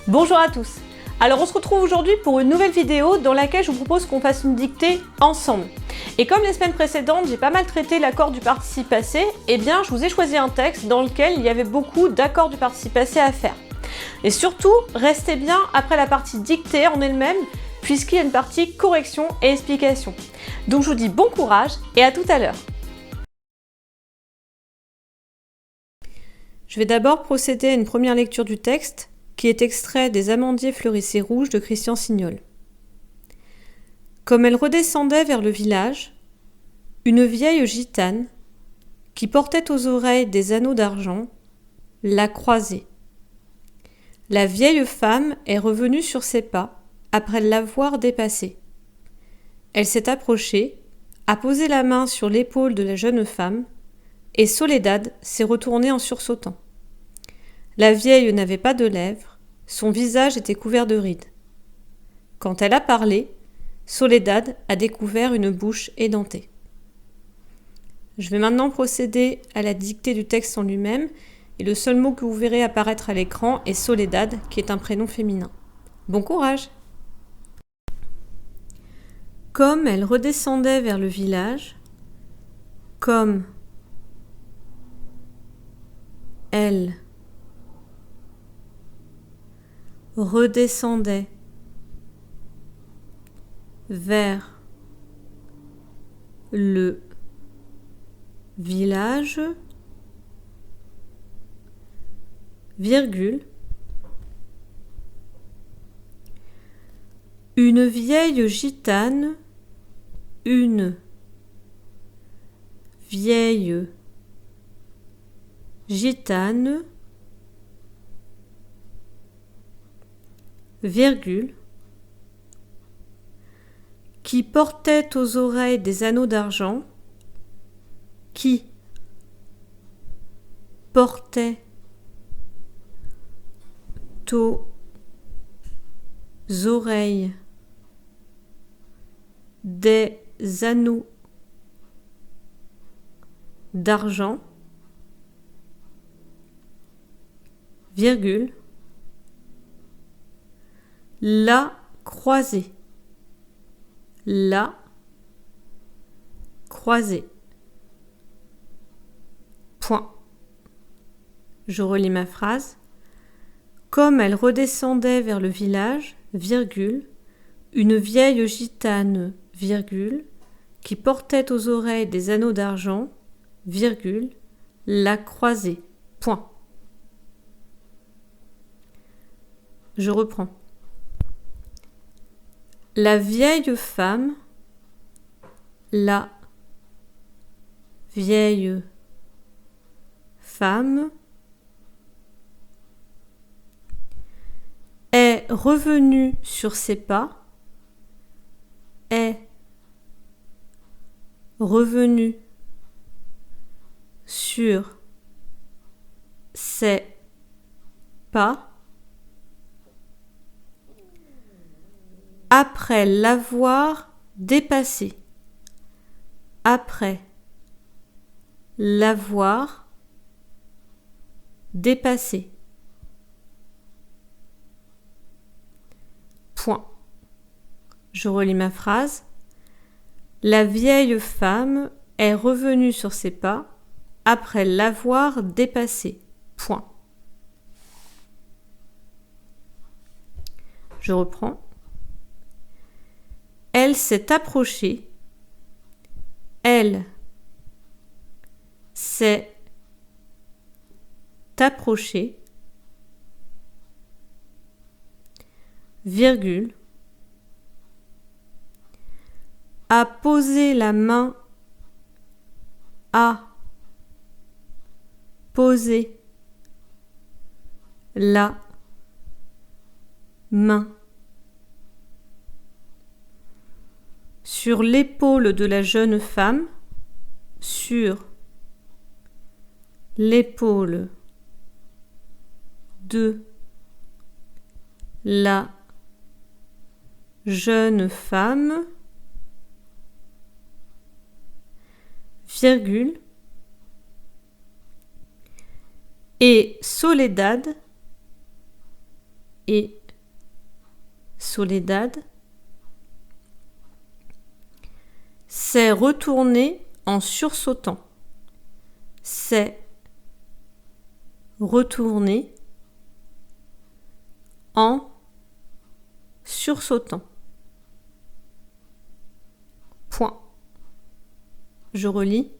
Bonjour à tous. Alors on se retrouve aujourd'hui pour une nouvelle vidéo dans laquelle je vous propose qu'on fasse une dictée ensemble. Et comme les semaines précédentes, j'ai pas mal traité l'accord du participe passé, eh bien je vous ai choisi un texte dans lequel il y avait beaucoup d'accords du participe passé à faire. Et surtout, restez bien après la partie dictée en elle-même, puisqu'il y a une partie correction et explication. Donc je vous dis bon courage et à tout à l'heure. Je vais d'abord procéder à une première lecture du texte, qui est extrait des Amandiers fleurissés rouges de Christian Signol. Comme elle redescendait vers le village, une vieille gitane, qui portait aux oreilles des anneaux d'argent, l'a croisée. La vieille femme est revenue sur ses pas après l'avoir dépassée. Elle s'est approchée, a posé la main sur l'épaule de la jeune femme, et Soledad s'est retournée en sursautant. La vieille n'avait pas de lèvres, son visage était couvert de rides. Quand elle a parlé, Soledad a découvert une bouche édentée. Je vais maintenant procéder à la dictée du texte en lui-même, et le seul mot que vous verrez apparaître à l'écran est Soledad, qui est un prénom féminin. Bon courage! Comme elle redescendait vers le village, comme elle redescendait vers le village, virgule, une vieille gitane, une vieille gitane, virgule, qui portait aux oreilles des anneaux d'argent, qui portait aux oreilles des anneaux d'argent, virgule, la croisée, la croisée, point. Je relis ma phrase. Comme elle redescendait vers le village, virgule, une vieille gitane, virgule, qui portait aux oreilles des anneaux d'argent, virgule, l'a croisée, point. Je reprends. La vieille femme, la vieille femme, est revenue sur ses pas, est revenue sur ses pas, après l'avoir dépassé, après l'avoir dépassé. Point. Je relis ma phrase. La vieille femme est revenue sur ses pas après l'avoir dépassé. Point. Je reprends. Elle s'est approchée. Elle s'est approchée, virgule, a posé la main, a posé la main sur l'épaule de la jeune femme, sur l'épaule de la jeune femme, virgule, et Soledad, s'est retournée en sursautant. S'est retournée en sursautant. Point. Je relis.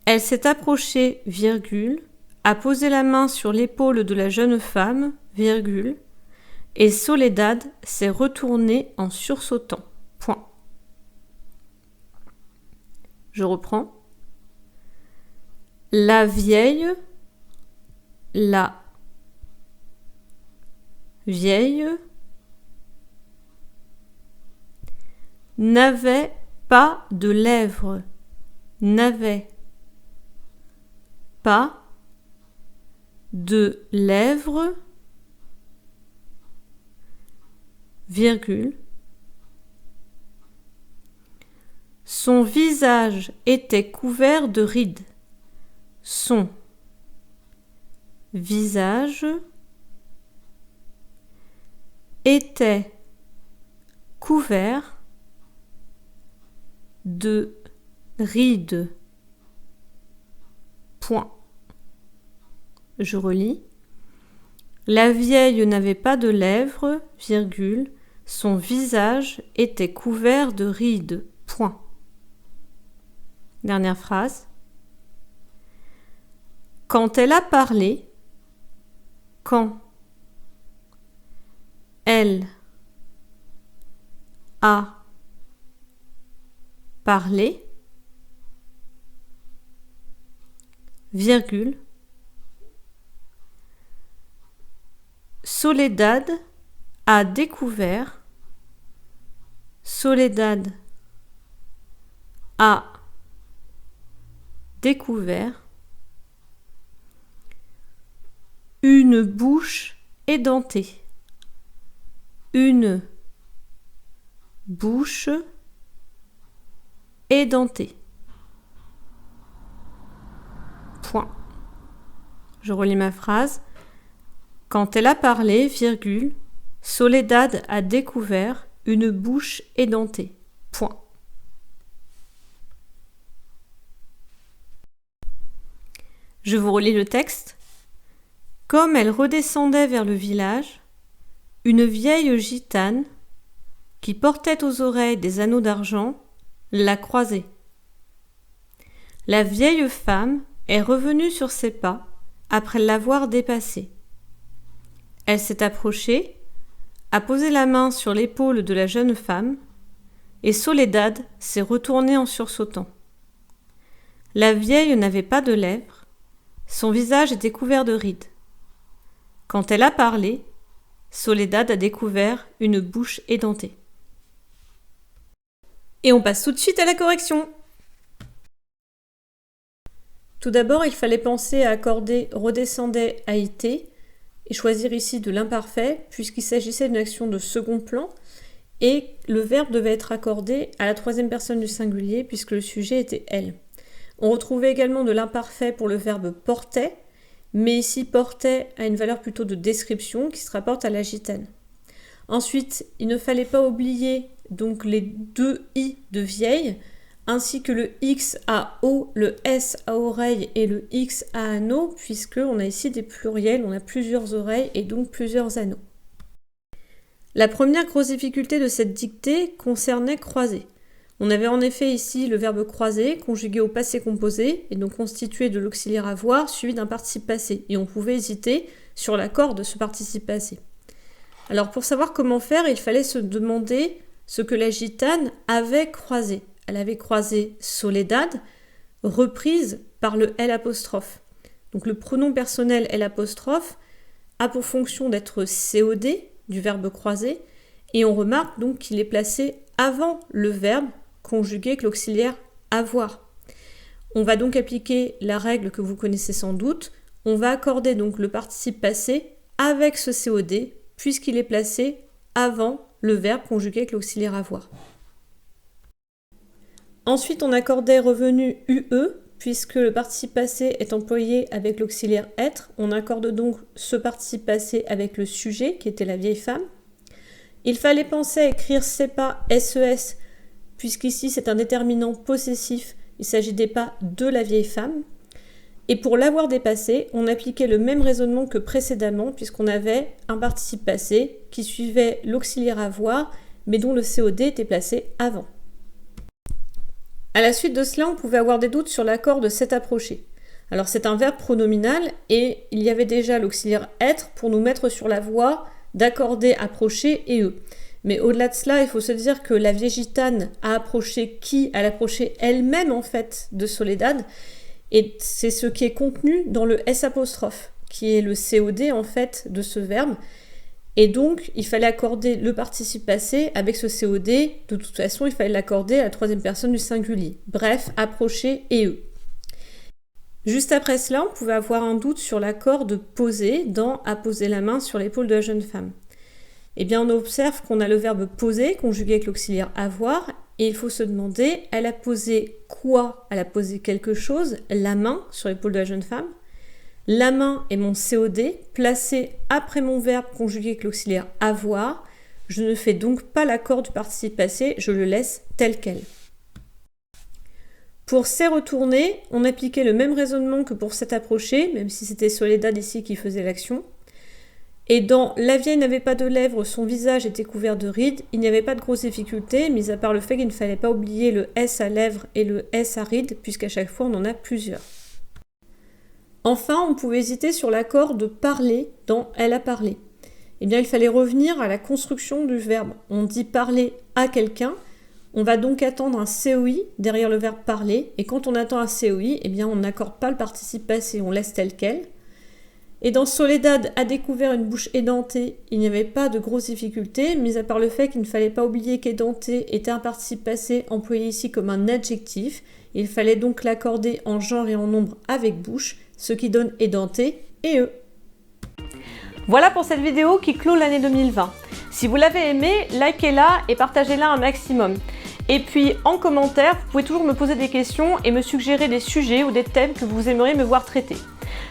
Elle s'est approchée, virgule, a posé la main sur l'épaule de la jeune femme, virgule, et Soledad s'est retournée en sursautant. Point. Je reprends. La vieille n'avait pas de lèvres, virgule. Son visage était couvert de rides. Son visage était couvert de rides. Point. Je relis. La vieille n'avait pas de lèvres, virgule. Son visage était couvert de rides. Point. Dernière phrase. Quand elle a parlé, virgule, Soledad a découvert, une bouche édentée. Point. Je relis ma phrase. Quand elle a parlé, virgule, Soledad a découvert une bouche édentée. Point. Je vous relis le texte. Comme elle redescendait vers le village, une vieille gitane, qui portait aux oreilles des anneaux d'argent, l'a croisée. La vieille femme est revenue sur ses pas après l'avoir dépassée. Elle s'est approchée, a posé la main sur l'épaule de la jeune femme, et Soledad s'est retournée en sursautant. La vieille n'avait pas de lèvres, son visage était couvert de rides. Quand elle a parlé, Soledad a découvert une bouche édentée. Et on passe tout de suite à la correction. Tout d'abord, il fallait penser à accorder redescendait à IT et choisir ici de l'imparfait puisqu'il s'agissait d'une action de second plan et le verbe devait être accordé à la troisième personne du singulier puisque le sujet était elle. On retrouvait également de l'imparfait pour le verbe portait, mais ici portait a une valeur plutôt de description qui se rapporte à la gitane. Ensuite, il ne fallait pas oublier donc les deux i de vieille, ainsi que le X à O, le S à oreille et le X à anneau, puisqu'on a ici des pluriels, on a plusieurs oreilles et donc plusieurs anneaux. La première grosse difficulté de cette dictée concernait croiser. On avait en effet ici le verbe croiser, conjugué au passé composé, et donc constitué de l'auxiliaire avoir, suivi d'un participe passé. Et on pouvait hésiter sur l'accord de ce participe passé. Alors pour savoir comment faire, il fallait se demander ce que la gitane avait croisé. Elle avait croisé Soledad, reprise par le L'. Donc le pronom personnel L' a pour fonction d'être COD du verbe croiser, et on remarque donc qu'il est placé avant le verbe conjugué avec l'auxiliaire avoir. On va donc appliquer la règle que vous connaissez sans doute. On va accorder donc le participe passé avec ce COD puisqu'il est placé avant le verbe conjugué avec l'auxiliaire avoir. Ensuite, on accordait revenu UE, puisque le participe passé est employé avec l'auxiliaire être. On accorde donc ce participe passé avec le sujet, qui était la vieille femme. Il fallait penser à écrire SEPA, SES, puisqu'ici c'est un déterminant possessif, il s'agit des pas de la vieille femme. Et pour l'avoir dépassé, on appliquait le même raisonnement que précédemment, puisqu'on avait un participe passé qui suivait l'auxiliaire avoir, mais dont le COD était placé avant. À la suite de cela, on pouvait avoir des doutes sur l'accord de s'être approché. Alors c'est un verbe pronominal et il y avait déjà l'auxiliaire être pour nous mettre sur la voie d'accorder approcher et eux. Mais au-delà de cela, il faut se dire que la vieille gitane a approché qui? Elle a approché elle-même en fait de Soledad, et c'est ce qui est contenu dans le S', qui est le COD en fait de ce verbe. Et donc, il fallait accorder le participe passé avec ce COD. De toute façon, il fallait l'accorder à la troisième personne du singulier. Bref, approcher et eux. Juste après cela, on pouvait avoir un doute sur l'accord de poser dans « à poser la main sur l'épaule de la jeune femme ». Eh bien, on observe qu'on a le verbe poser conjugué avec l'auxiliaire avoir, et il faut se demander, elle a posé quoi? Elle a posé quelque chose, la main sur l'épaule de la jeune femme. La main est mon COD, placé après mon verbe conjugué avec l'auxiliaire avoir. Je ne fais donc pas l'accord du participe passé, je le laisse tel quel. Pour s'est retourné, on appliquait le même raisonnement que pour s'être approché, même si c'était Soledad ici qui faisait l'action. Et dans la vieille n'avait pas de lèvres, son visage était couvert de rides, il n'y avait pas de grosses difficultés, mis à part le fait qu'il ne fallait pas oublier le S à lèvres et le S à rides, puisqu'à chaque fois on en a plusieurs. Enfin, on pouvait hésiter sur l'accord de parler dans « elle a parlé ». Eh bien, il fallait revenir à la construction du verbe. On dit parler à quelqu'un, on va donc attendre un COI derrière le verbe parler, et quand on attend un COI, eh bien, on n'accorde pas le participe passé, on laisse tel quel. Et dans Soledad a découvert une bouche édentée, il n'y avait pas de grosses difficultés, mis à part le fait qu'il ne fallait pas oublier qu'édenté était un participe passé employé ici comme un adjectif. Il fallait donc l'accorder en genre et en nombre avec bouche, ce qui donne édenté et eux. Voilà pour cette vidéo qui clôt l'année 2020. Si vous l'avez aimée, likez-la et partagez-la un maximum. Et puis en commentaire, vous pouvez toujours me poser des questions et me suggérer des sujets ou des thèmes que vous aimeriez me voir traiter.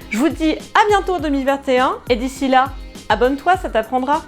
Je vous dis à bientôt en 2021 et d'ici là, abonne-toi, ça t'apprendra.